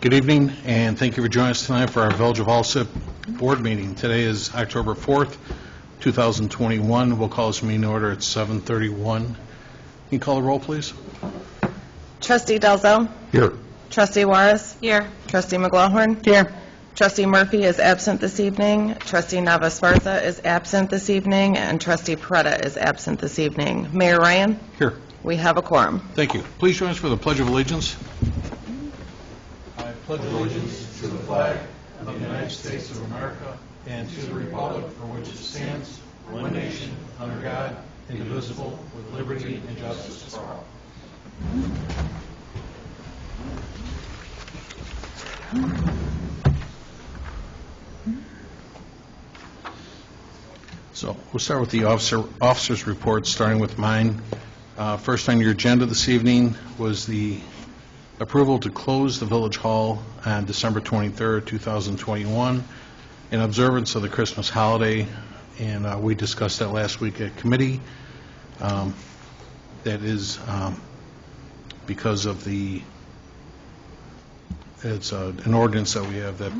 Good evening, and thank you for joining us tonight for our Village of Alsip board meeting. Today is October 4th, 2021. We'll call this meeting to order at 7:31. Can you call the roll, please? Trustee Dalzell. Here. Trustee Juarez. Here. Trustee McLaughlin. Here. Trustee Murphy is absent this evening. Trustee Nava-Sparza is absent this evening, and Trustee Peretta is absent this evening. Mayor Ryan. Here. We have a quorum. Thank you. Please join us for the Pledge of Allegiance. I pledge allegiance to the flag of the United States of America and to the republic for which it stands, one nation, under God, indivisible, with liberty and justice for all. So we'll start with the officers' reports, starting with mine. First on your agenda this evening was the approval to close the Village Hall on December 23rd, 2021, in observance of the Christmas holiday, and we discussed that last week at committee. That is because of it's an ordinance that we have that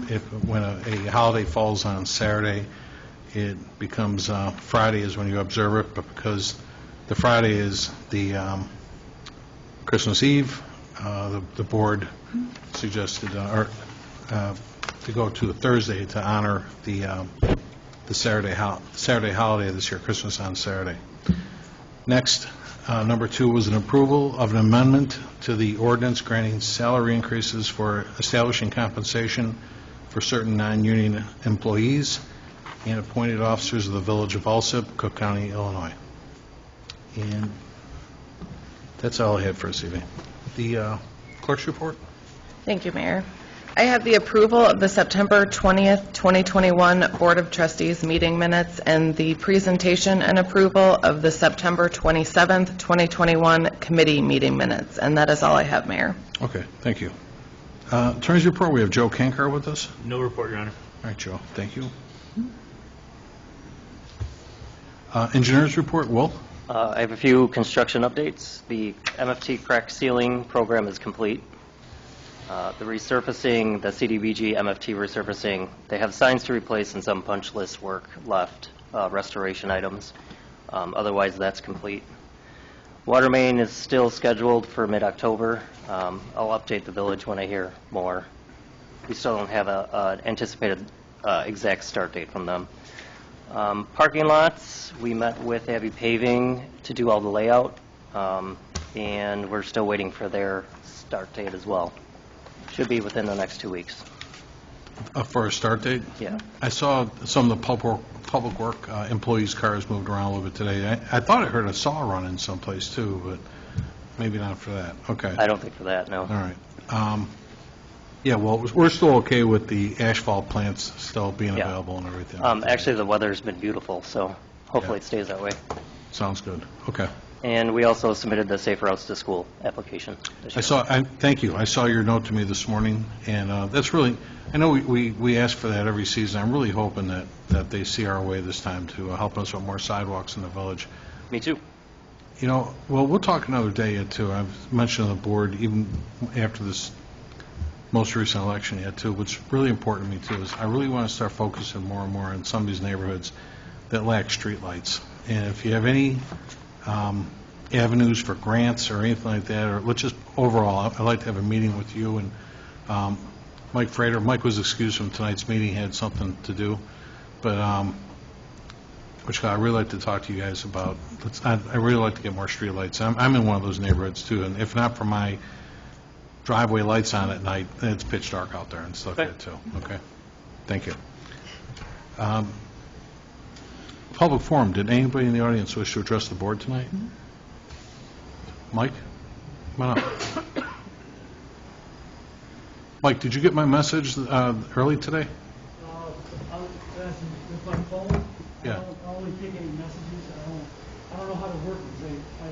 when a holiday falls on Saturday, it becomes Friday is when you observe it, but because the Friday is the Christmas Eve, the board suggested to go to a Thursday to honor the Saturday holiday this year, Christmas on Saturday. Next, number 2 was an approval of an amendment to the ordinance granting salary increases for establishing compensation for certain non-union employees and appointed officers of the Village of Alsip, Cook County, Illinois. And that's all I had for this evening. The clerk's report. Thank you, Mayor. I have the approval of the September 20th, 2021 Board of Trustees meeting minutes and the presentation and approval of the September 27th, 2021 committee meeting minutes. And that is all I have, Mayor. Okay, thank you. Attorney's report, we have Joe Comcore with us. No report, Your Honor. All right, Joe, thank you. Engineer's report, Will. I have a few construction updates. The MFT crack sealing program is complete. The resurfacing, the CDBG MFT resurfacing, they have signs to replace and some punch list work left, restoration items. Otherwise, that's complete. Water main is still scheduled for mid-October. I'll update the village when I hear more. We still don't have an anticipated exact start date from them. Parking lots, we met with Abbey Paving to do all the layout, and we're still waiting for their start date as well. Should be within the next 2 weeks. For a start date? Yeah. I saw some of the public work employees' cars moved around a little bit today. I thought I heard a saw run in someplace too, but maybe not for that. Okay. I don't think for that, no. All right. Yeah, well, we're still okay with the asphalt plants still being available and everything. Actually, the weather's been beautiful, so hopefully it stays that way. Sounds good. Okay. And we also submitted the Safe Routes to School application. Thank you. I saw your note to me this morning, and that's really, I know we ask for that every season. I'm really hoping that they see our way this time to help us with more sidewalks in the village. Me too. You know, well, we'll talk another day yet, too. I've mentioned to the board, even after this most recent election yet, too, what's really important to me, too, is I really want to start focusing more and more on some of these neighborhoods that lack streetlights. And if you have any avenues for grants or anything like that, or let's just overall, I'd like to have a meeting with you and Mike Frater. Mike was excused from tonight's meeting. He had something to do, but which I'd really like to talk to you guys about. I really like to get more streetlights. I'm in one of those neighborhoods too, and if not for my driveway lights on at night, it's pitch dark out there and stuff like that too. Okay, thank you. Public forum. Did anybody in the audience wish to address the board tonight? Mike, come on up. Mike, did you get my message early today? I was asking with my phone. Yeah. I only take any messages. I don't know how to work it. I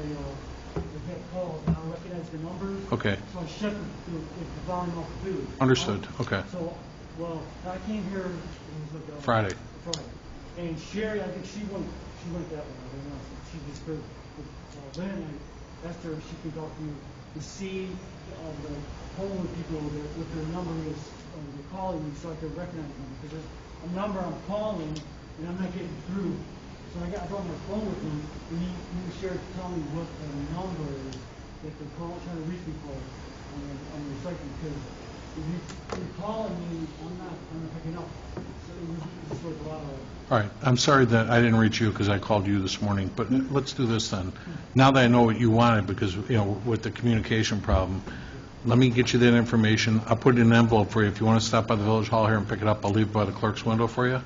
get calls and I don't recognize the numbers. Okay. So I shut the volume off the food. Understood. Okay. So, well, I came here. It was like Friday. And Sherry, I think she went that way. She just heard. Then asked her if she could go through to see the homeless people that what their number is, they're calling me so I could recognize them. Because there's a number I'm calling and I'm not getting through. So I brought my phone with me and he shared to tell me what the number is that they're trying to reach me for on the site, because if you're calling me, I'm not picking up. So it was like a lot of... All right, I'm sorry that I didn't reach you because I called you this morning, but let's do this then. Now that I know what you wanted, because, with the communication problem, let me get you that information. I'll put it in an envelope for you. If you want to stop by the village hall here and pick it up, I'll leave it by the clerk's window for you.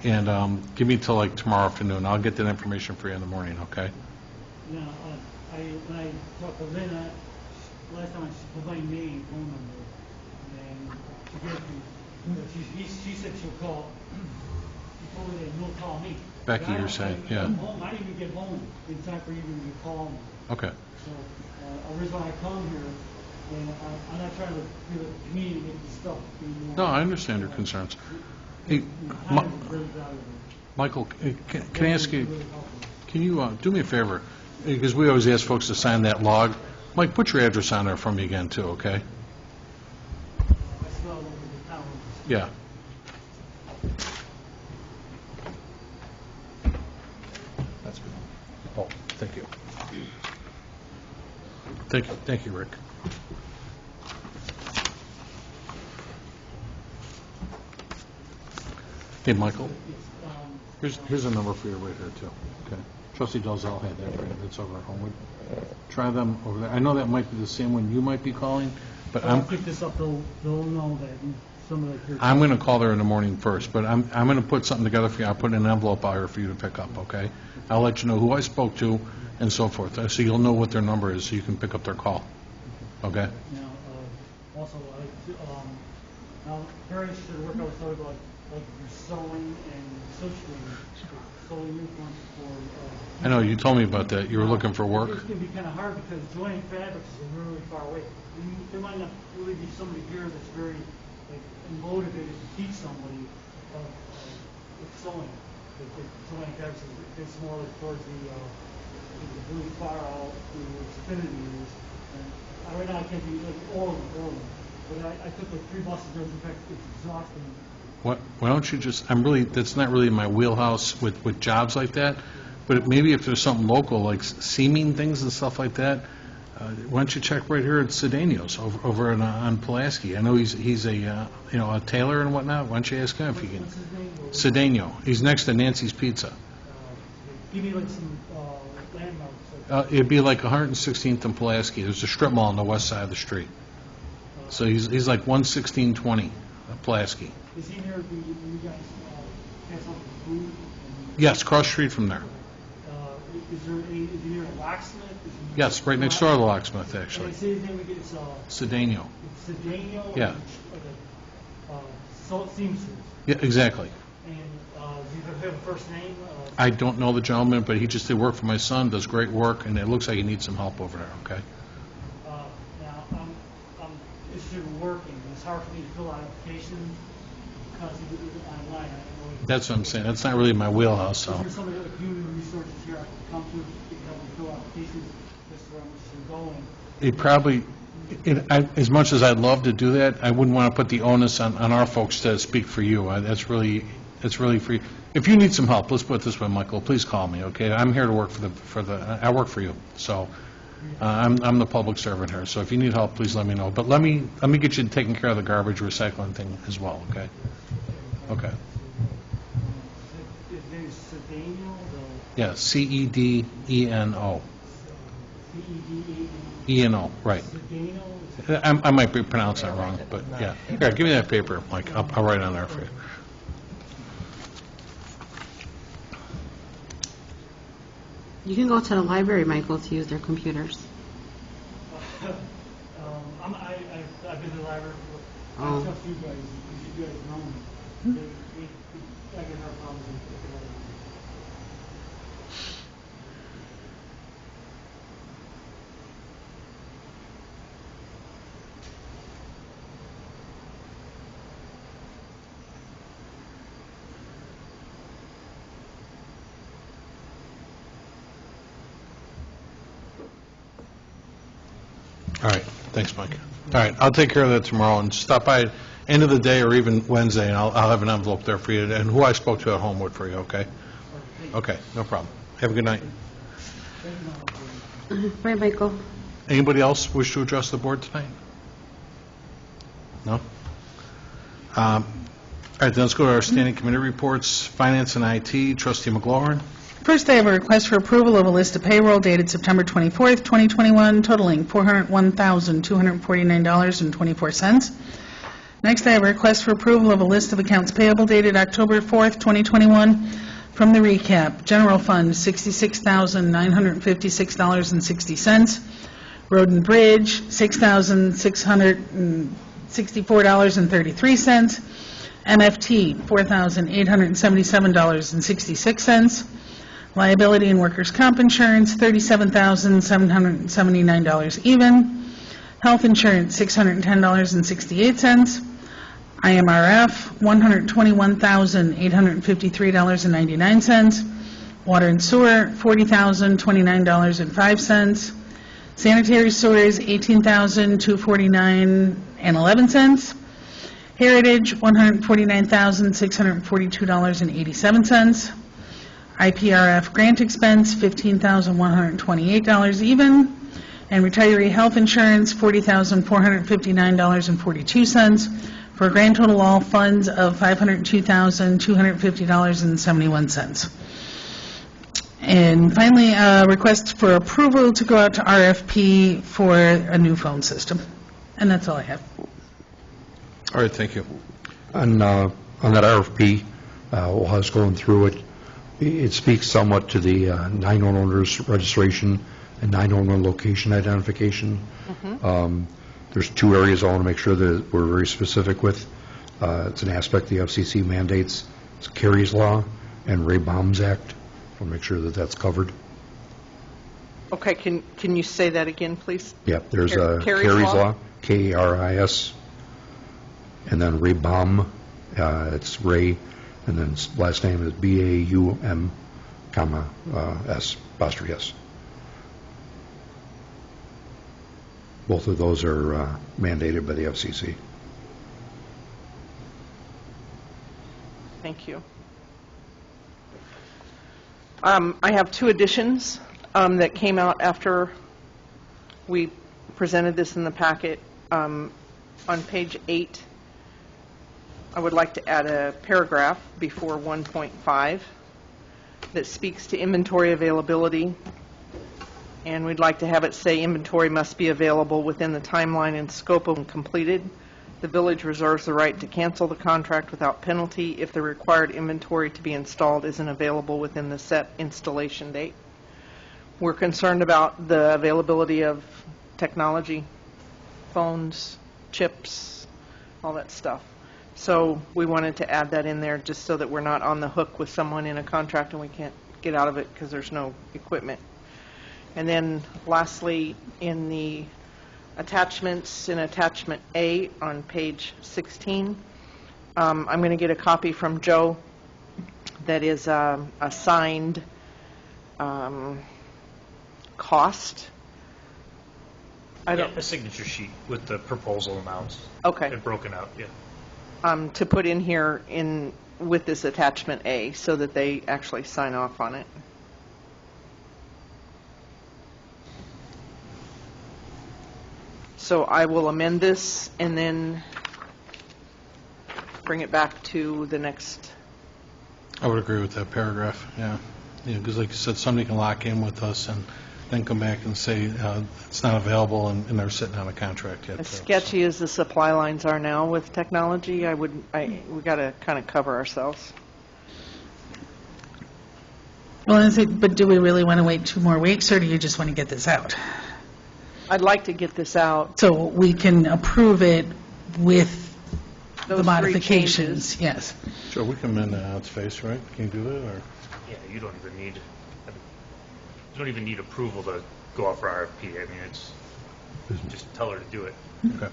And give me till like tomorrow afternoon. I'll get that information for you in the morning, okay? Now, when I talked to Lynn, last time she put my name, phone number, and she gave me, she said she'll call. She told me that you'll call me. Becky, you're saying, yeah. I didn't even get home in time for you to call me. Okay. So, the reason why I come here, and I'm not trying to do the community to get this stuff anymore. No, I understand your concerns. Hey, Time is very valuable. Michael, can I ask you, can you do me a favor? Because we always ask folks to sign that log. Mike, put your address on there for me again, too, okay? I smell over the town. Yeah. That's good. Oh, thank you. Thank you, Rick. Hey, Michael, here's a number for you right here, too. Okay. Trustee Dalzell had that for you. That's over at Homewood. Try them over there. I know that might be the same one you might be calling, but I'll pick this up, they'll know that some of the... I'm going to call there in the morning first, but I'm going to put something together for you. I'll put an envelope out here for you to pick up, okay? I'll let you know who I spoke to and so forth, so you'll know what their number is, so you can pick up their call, okay? Now, also, now, very interested in work I was talking about, like your sewing and sewing uniforms for... I know, you told me about that. You were looking for work? It's going to be kind of hard because joining fabrics is really far away. There might not really be somebody here that's very motivated to teach somebody with sewing. Joining fabrics is more like towards the really far out, the Xfinity years. And right now I can't be like Orland. But I took like 3 buses there. In fact, it's exhausting. Why don't you just, that's not really my wheelhouse with jobs like that, but maybe if there's something local, like seaming things and stuff like that, why don't you check right here at Cedeno's over on Pulaski? I know he's a a tailor and whatnot. Why don't you ask him if he can? What's his name? Cedeno. He's next to Nancy's Pizza. Give me like some landmarks. It'd be like 116th and Pulaski. There's a strip mall on the west side of the street. So he's like 11620 Pulaski. Is he near you guys have something food? Yes, cross street from there. Is he near a locksmith? Yes, right next door to the locksmith, And actually. I say his name again, it's Cedeno. Cedeno? Yeah. Seamsters. Yeah, exactly. And do you have a first name? I don't know the gentleman, but he just did work for my son, does great work, and it looks like he needs some help over there, okay? Now, I'm interested in working. It's hard for me to fill out applications because online. That's what I'm saying. That's not really my wheelhouse, Is so. there some of the other community resources here I can come to that can help me fill out applications? That's where I'm interested in going. As much as I'd love to do that, I wouldn't want to put the onus on our folks to speak for you. That's really free. If you need some help, let's put it this way, Michael, please call me, okay? I'm here to work I work for you, so I'm the public servant here. So if you need help, please let me know. But let me get you taking care of the garbage recycling thing as well, okay? Okay. His name is Cedeno? Yeah, Cedeno. Cedeno? ENO, right. Cedeno? I might be pronouncing that wrong, but yeah. Here, give me that paper, Mike. I'll write on there for you. You can go to the library, Michael, to use their computers. I've been to the library before. Oh. I trust you guys because you guys know me. I get no problems with the library. All right, thanks, Mike. All right, I'll take care of that tomorrow, and stop by end of the day or even Wednesday, and I'll have an envelope there for you, and who I spoke to at Homewood for you, okay? Okay, no problem. Have a good night. Bye, Michael. Anybody else wish to address the board tonight? No? All right, then let's go to our standing committee reports. Finance and IT, Trustee McLaurin. First, I have a request for approval of a list of payroll dated September 24th, 2021, totaling $401,249.24. Next, I have a request for approval of a list of accounts payable dated October 4th, 2021. From the recap, General Fund, $66,956.60. Road and Bridge, $6,664.33. MFT, $4,877.66. Liability and workers' comp insurance, $37,779 even. Health insurance, $610.68. IMRF, $121,853.99. Water and sewer, $40,029.05. Sanitary sewers, $18,249.11. Heritage, $149,642.87. IPRF grant expense, $15,128 even, and retiree health insurance, $40,459.42, for a grand total all funds of $502,250.71. And finally, a request for approval to go out to RFP for a new phone system. And that's all I have. All right, thank you. On that RFP, while I was going through it, it speaks somewhat to the 911 owners registration and 911 location identification. There's two areas I want to make sure that we're very specific with. It's an aspect the FCC mandates. It's Carey's Law and Ray Baum's Act. I want to make sure that that's covered. Okay, can you say that again, please? Yeah, there's Carey's Carey's Law? Law, K-A-R-I-S, and then Ray Baum, it's Ray, and then last name is B-A-U-M, comma, S, apostrophe S. Both of those are mandated by the FCC. Thank you. I have two additions that came out after we presented this in the packet. On page 8, I would like to add a paragraph before 1.5 that speaks to inventory availability, and we'd like to have it say inventory must be available within the timeline and scope of completed. The village reserves the right to cancel the contract without penalty if the required inventory to be installed isn't available within the set installation date. We're concerned about the availability of technology, phones, chips, all that stuff. So we wanted to add that in there just so that we're not on the hook with someone in a contract and we can't get out of it because there's no equipment. And then lastly, in the attachments, in attachment A on page 16, I'm going to get a copy from Joe that is a signed cost. A signature sheet with the proposal amounts. Okay. And broken out, yeah. To put in here with this attachment A so that they actually sign off on it. So I will amend this and then bring it back to the next. I would agree with that paragraph, yeah. Because like you said, somebody can lock in with us and then come back and say it's not available and they're sitting on a contract yet. As sketchy as the supply lines are now with technology, we got to kind of cover ourselves. Well, but do we really want to wait 2 more weeks, or do you just want to get this out? I'd like to get this out. So we can approve it with Those the 3 modifications, changes. yes. Sure, we can amend that out space, right? Can you do that, or? Yeah, you don't even need approval to go out for RFP. I mean, it's just tell her to do it. Okay.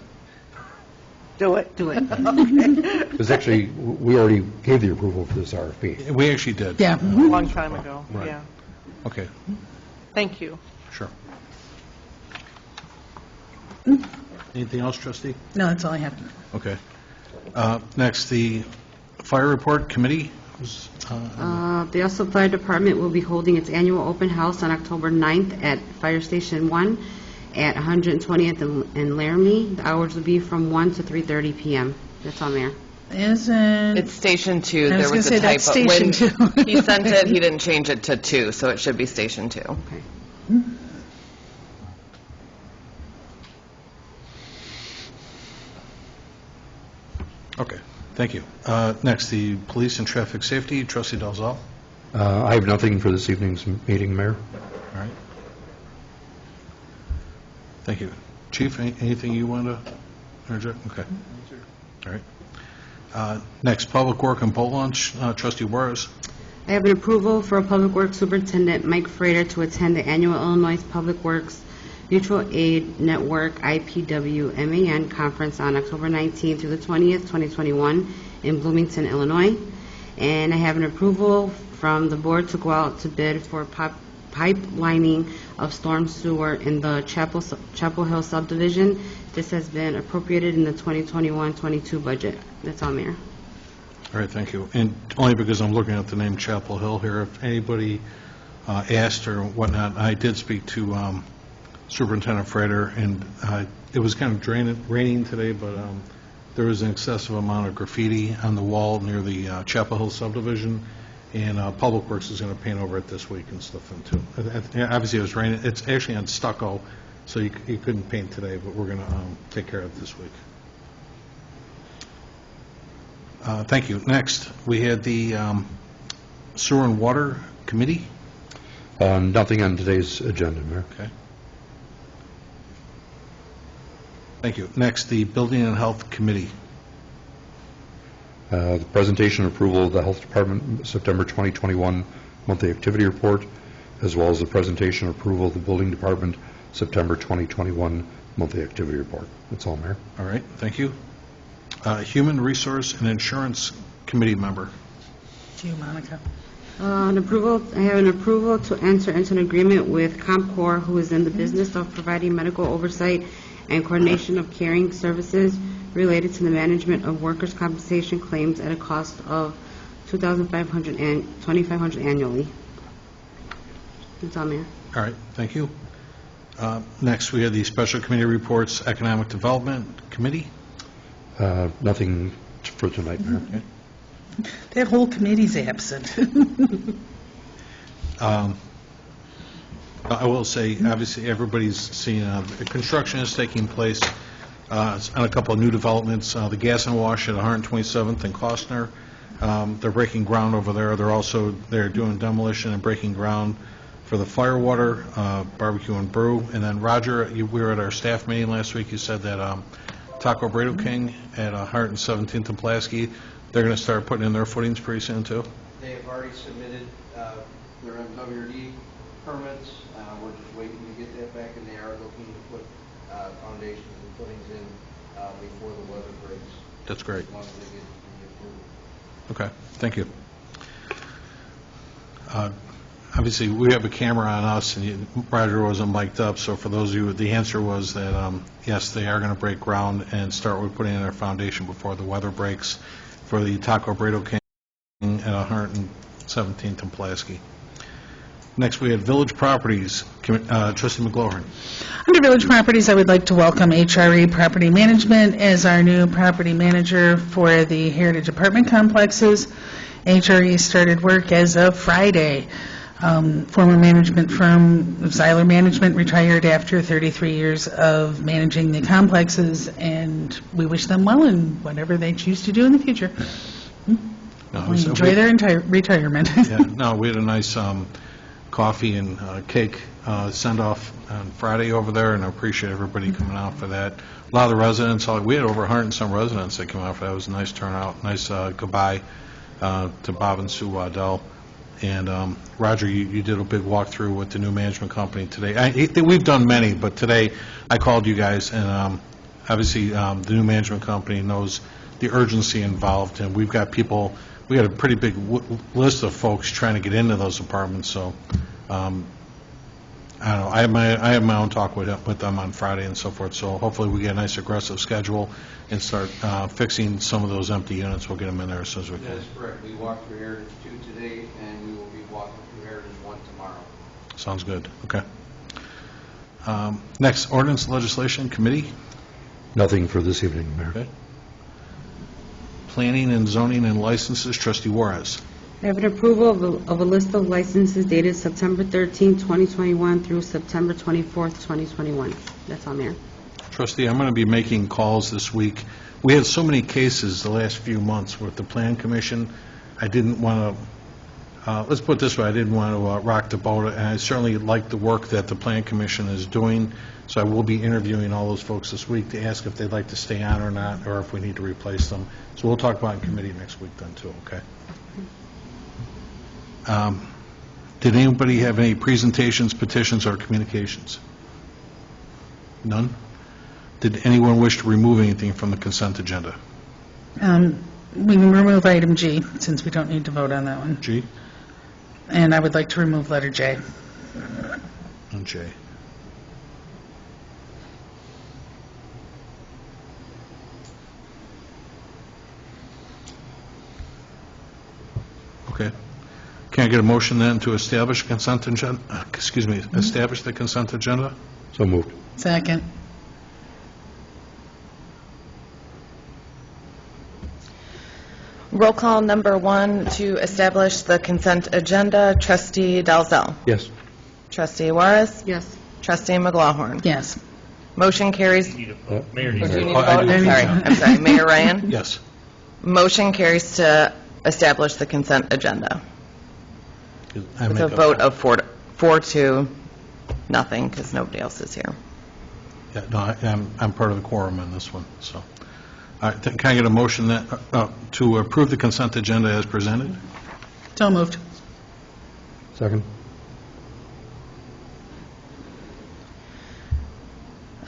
Do it. Because actually, we already gave the approval for this RFP. We actually did. Yeah. A long time ago, Right. yeah. Okay, Thank you. sure. Anything else, trustee? No, that's all I have. Okay. Next, the fire report committee. The Alsip Fire Department will be holding its annual open house on October 9th at Fire Station 1 at 120th and Laramie. The hours will be from 1 to 3:30 p.m. That's all, Mayor. Isn't, It's Station 2. I was There gonna was say a that's typo. When Station 2. he sent it, he didn't change it to 2, so it should be Station 2. Okay. Okay, thank you. Next, the police and traffic safety, trustee Dalzell. I have nothing for this evening's meeting, Mayor. All right. Thank you. Chief, anything you want to interject? Okay. All right. Next, public work and boat launch, trustee Juarez. I have an approval for Public Works Superintendent Mike Frater to attend the annual Illinois Public Works Mutual Aid Network IPW-MAN Conference on October 19th through the 20th, 2021 in Bloomington, Illinois. And I have an approval from the board to go out to bid for pipelining of storm sewer in the Chapel Hill subdivision. This has been appropriated in the 2021-22 budget. That's all, Mayor. All right, thank you. And only because I'm looking at the name Chapel Hill here, if anybody asked or whatnot, I did speak to Superintendent Frater, and it was kind of raining today, but there was an excessive amount of graffiti on the wall near the Chapel Hill subdivision, and Public Works is going to paint over it this week and stuff then too. Obviously, it was raining. It's actually on stucco, so you couldn't paint today, but we're going to take care of it this week. Thank you. Next, we had the Sewer and Water Committee. Nothing on today's agenda, Mayor. Okay. Thank you. Next, the Building and Health Committee. The presentation and approval of the Health Department September 2021 monthly activity report, as well as the presentation and approval of the Building Department September 2021 monthly activity report. That's all, Mayor. All right, thank you. Human Resource and Insurance Committee member. To you, Monica. I have an approval to enter into an agreement with Comcore, who is in the business of providing medical oversight and coordination of caring services related to the management of workers' compensation claims at a cost of $2,500 and $2,500 annually. That's all, Mayor. All right, thank you. Next, we have the Special Committee Reports, Economic Development Committee. Nothing for tonight, Mayor. Okay. That whole committee's absent. I will say, obviously, everybody's seen construction is taking place on a couple of new developments. The gas and wash at 127th and Costner. They're breaking ground over there. They're doing demolition and breaking ground for the Firewater Barbecue and Brew. And then, Roger, we were at our staff meeting last week. You said that Taco Burrito King at 117th and Pulaski, they're going to start putting in their footings pretty soon, too? They have already submitted their MWRD permits. We're just waiting to get that back, and they are looking to put foundations and footings in before the weather breaks. That's great. As long as they get the approval. Okay, thank you. Obviously, we have a camera on us, and Roger wasn't mic'd up, so for those of you, the answer was that, yes, they are going to break ground and start with putting in their foundation before the weather breaks for the Taco Burrito King at 117th and Pulaski. Next, we have Village Properties. Trustee McGlohan. Under Village Properties, I would like to welcome HRE Property Management as our new property manager for the Heritage Apartment Complexes. HRE started work as of Friday. Former management firm Zeiler Management retired after 33 years of managing the complexes, and we wish them well in whatever they choose to do in the future. Enjoy their entire retirement. Yeah, no, we had a nice coffee and cake send-off on Friday over there, and I appreciate everybody coming out for that. A lot of the residents, we had over 100 and some residents that came out for that. It was a nice turnout, nice goodbye to Bob and Sue Waddell. And Roger, you did a big walkthrough with the new management company today. We've done many, but today I called you guys, and obviously the new management company knows the urgency involved, and we've got people, we got a pretty big list of folks trying to get into those apartments, so I don't know, I have my own talk with them on Friday and so forth, so hopefully we get a nice aggressive schedule and start fixing some of those empty units. We'll get them in there as soon as we That can. is correct. We walked through Heritage 2 today, and we will be walking through Heritage 1 tomorrow. Sounds good, okay. Next, ordinance legislation committee. Nothing for this evening, Mayor. Okay. Planning and zoning and licenses, trustee Juarez. I have an approval of a list of licenses dated September 13, 2021 through September 24th, 2021. That's all, Mayor. Trustee, I'm going to be making calls this week. We had so many cases the last few months with the Plan Commission. I didn't want to, let's put it this way, I didn't want to rock the boat, and I certainly like the work that the Plan Commission is doing, so I will be interviewing all those folks this week to ask if they'd like to stay on or not, or if we need to replace them. So we'll talk about it in committee next week then, too, okay? Did anybody have any presentations, petitions, or communications? None? Did anyone wish to remove anything from the consent agenda? We can remove item G, since we don't need to vote on that one. G And I would like to remove letter J. and J. Okay. Can I get a motion then to establish consent agenda, establish the consent agenda? So moved. Second. Roll call number 1 to establish the consent agenda, trustee Dalzell. Yes. Trustee Juarez. Yes. Trustee McLaughlin. Yes. Motion carries. Need a vote. Mayor Or needs do you a need vote. to vote? I do. Sorry, I'm sorry. Mayor Ryan. Yes. Motion carries to establish the consent agenda I with make a vote of 4 to nothing, because nobody else is here. Yeah, no, I'm part of the quorum on this one, so. All right, can I get a motion that, to approve the consent agenda as presented? So moved. Second.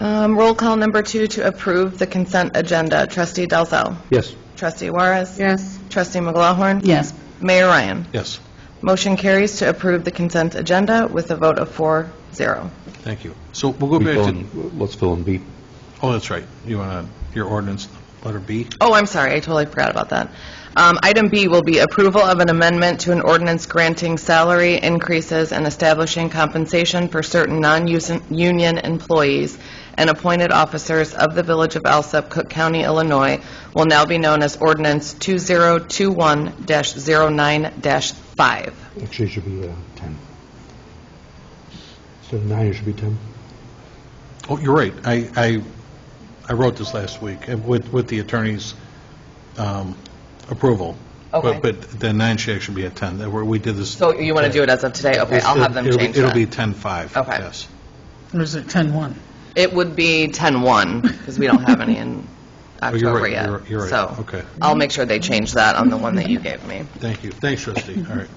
Roll call number 2 to approve the consent agenda, trustee Dalzell. Yes. Trustee Juarez. Yes. Trustee McLaughlin. Yes. Mayor Ryan. Yes, Motion carries to approve the consent agenda with a vote of 4-0. thank you. So we'll go back to, Let's fill in B. oh, that's right, you want your ordinance, letter B? Oh, I'm sorry, I totally forgot about that. Item B will be approval of an amendment to an ordinance granting salary increases and establishing compensation for certain non-union employees and appointed officers of the Village of Alsip, Cook County, Illinois, will now be known as Ordinance 2021-09-5. Actually, it should be 10. Instead of 9, it should be 10. Oh, you're right, I wrote this last week with the attorney's approval. Okay. But the 9 should actually be at 10. We did this. So you want to do it as of today? Okay, I'll have them change It'll that. be 10-5. Okay. Yes. Or is it 10-1? It would be 10-1, because we don't have any in Oh, you're October right, yet. you're right. So Okay. I'll make sure they change that on the one that you gave me. Thank you. Thanks, trustee. All right.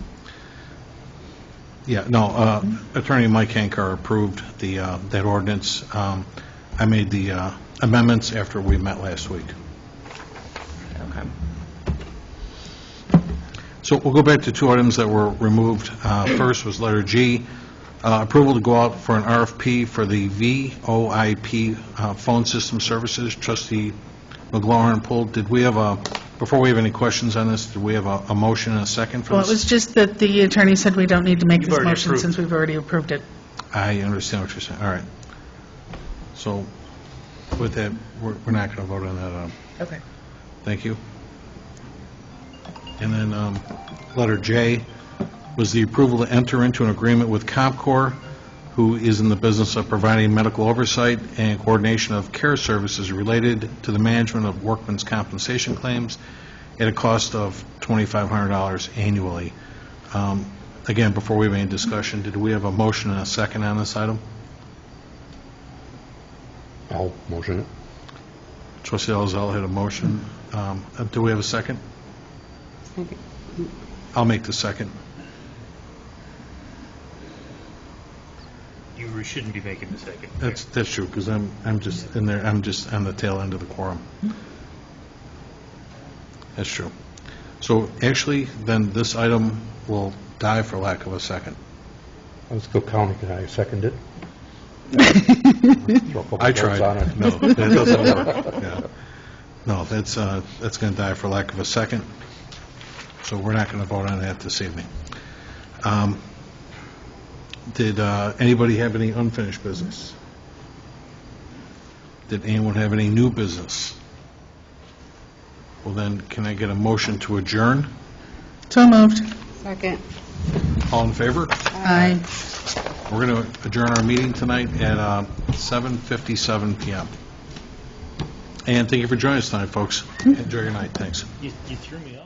Yeah, no, Attorney Mike Hankar approved that ordinance. I made the amendments after we met last week. Okay. So we'll go back to 2 items that were removed. First was letter G, approval to go out for an RFP for the VoIP phone system services. Trustee McLaurin pulled. Did we have before we have any questions on this, did we have a motion and a second for Well, this? it was just that the attorney said we don't need to make You've this already motion approved. since we've already approved it. I understand what you're saying. All right. So with that, we're not going to vote on that. Okay. Thank you. And then letter J was the approval to enter into an agreement with Comcore, who is in the business of providing medical oversight and coordination of care services related to the management of workmen's compensation claims at a cost of $2,500 annually. Again, before we have any discussion, did we have a motion and a second on this item? I'll motion it. Trustee Elzell had a motion. Do we have a second? I'll make the second. You shouldn't be making the second. That's true, because I'm just in there, I'm just on the tail end of the quorum. That's true. So actually, then this item will die for lack of a second. Let's go county, can I second it? Throw a couple I votes tried. on it. No, that doesn't work. Yeah. No, that's going to die for lack of a second, so we're not going to vote on that this evening. Did anybody have any unfinished business? Did anyone have any new business? Well, then, can I get a motion to adjourn? So moved. Second. All in favor? Aye. We're going to adjourn our meeting tonight at 7:57 PM. And thank you for joining us tonight, folks. Enjoy your night. Thanks. You threw me off.